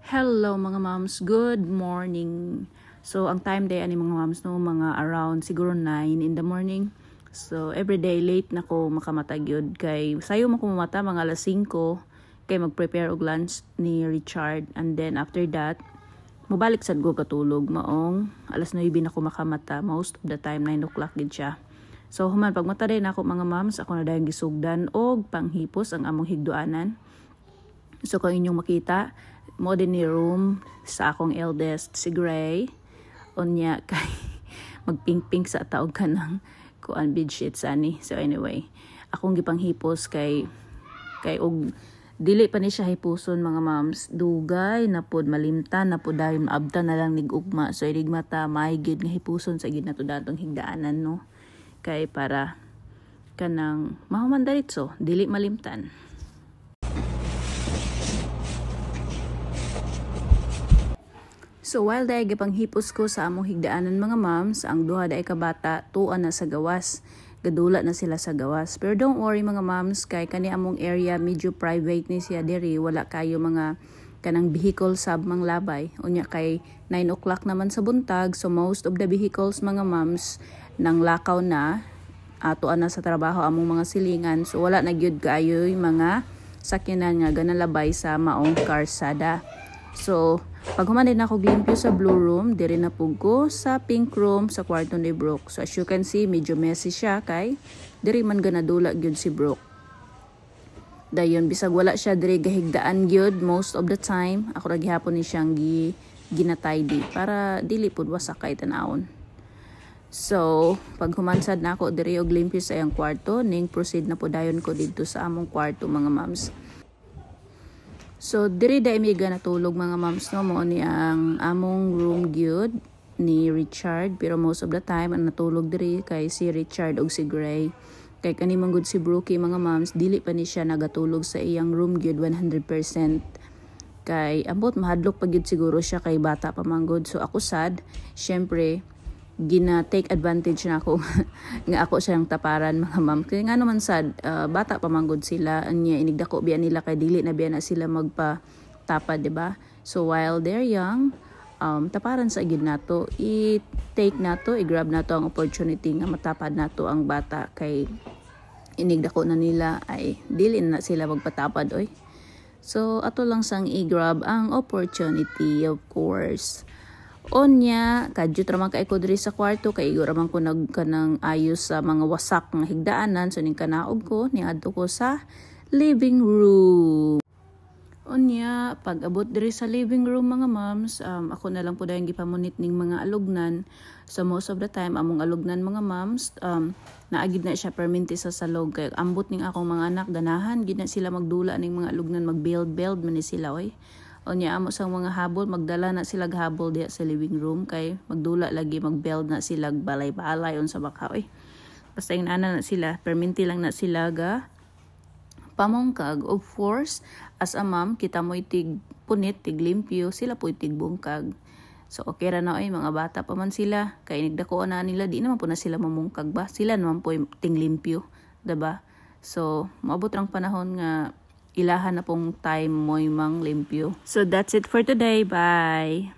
Hello mga moms, good morning. So ang time day ani mga moms no, mga around siguro 9 in the morning. So everyday late na ko makamatag yun kay sayo mo kumamata mga alas 5 kay mag-prepare og lunch ni Richard, and then after that mobalik sad ko katulog maong alas 9 na ko makamata, most of the time 9 o'clock gid siya. So human pagmata day na ako mga moms, ako na dayang gisugdan og panghipos ang among higduanan. So kung inyong makita mo din ni room sa akong eldest si Gray onya kay magping-pink sa taog ka ng kuan bedsheet ani. So anyway, akong gipanghipos kay og dili pa ni siya hipuson mga moms, dugay na pod, malimtan na pod, dahil maabta na lang nig ugma. So idigmata may gid nga hipuson sa gid nato datong higdaanan no, kay para kanang mahuman diretso dili malimtan. So while daay gipanghipos ko sa among higdaanan mga moms, ang duha daay kabata tuan na sa gawas. Gadula na sila sa gawas. Pero don't worry mga moms, kay kani among area medyo private ni siya diri, wala kayo mga kanang vehicle sab mang labay. Unya kay 9 o'clock naman sa buntag, so most of the vehicles mga moms nang lakaw na, tuan na sa trabaho among mga silingan. So wala na gyud kaayo mga sakyanan nga ganalabay sa maong karsada. So pag human din ako glimpyo sa blue room, diri na pug ko sa pink room sa kwarto ni Brooke. So as you can see, medyo messy siya kay diri man ganadula gyud si Brooke. Dayon bisag wala siya diri gahigdaan gyud most of the time, ako ra gihapon ni siyang ginatidy para dili pud wasak kay tan-awon. So pag humansad na ako diri og limpyo sa iyang kwarto, ning proceed na po dayon ko didto sa among kwarto mga moms. So diri day mi natulog mga moms no, mo ni ang among room gyud ni Richard, pero most of the time ang natulog diri kay si Richard og si Gray. Kay kani man gud si Brookie mga moms, dili pa ni siya nagatulog sa iyang room gyud 100%. Kay ambot mahadlok pa gyud siguro siya kay bata pa man gud. So ako sad, syempre gina take advantage na ako nga ako siyang taparan mga ma'am. Kaya nga naman sad, bata pa manggod sila, anya inigdako biya nila kay dili na biya na sila magpatapad, di ba? So while they're young, taparan sa gid nato, i-take nato, i-grab nato ang opportunity nga matapad nato ang bata kay inigdako na nila ay dili na sila magpatapad oy. So ato lang sang i-grab ang opportunity, of course. Onya, kadyo traman kay ko diri sa kwarto, kay igor man ko nagkanang ayos sa mga wasak nga higdaanan. So ning kanaog ko, niadto ko sa living room. Onya, pag abot diri sa living room mga moms, ako na lang po dahil gipamunit ning mga alugnan. So most of the time, among alugnan mga moms, naagid na siya perminti sa salog. Kaya ambot ning akong mga anak, ganahan, gid na sila magdula ning mga alugnan, mag-build man ni sila oy. Onya amo sang mga habol, magdala na sila habol diya sa living room kay magdula lagi, mag-build na sila balay-balay on sa baka oy. Basta yung ana na sila, perminti lang na sila ga pamongkag. Of course, as a mom, kita mo itig punit, tig limpyo, sila po itig bungkag. So okay ra na oy, mga bata pa man sila, kay nigdako na nila, di naman po na sila mamungkag ba? Sila naman po ting limpyo, diba? So maabot rang panahon nga ilahan na pong time mo mang limpyo. So that's it for today. Bye!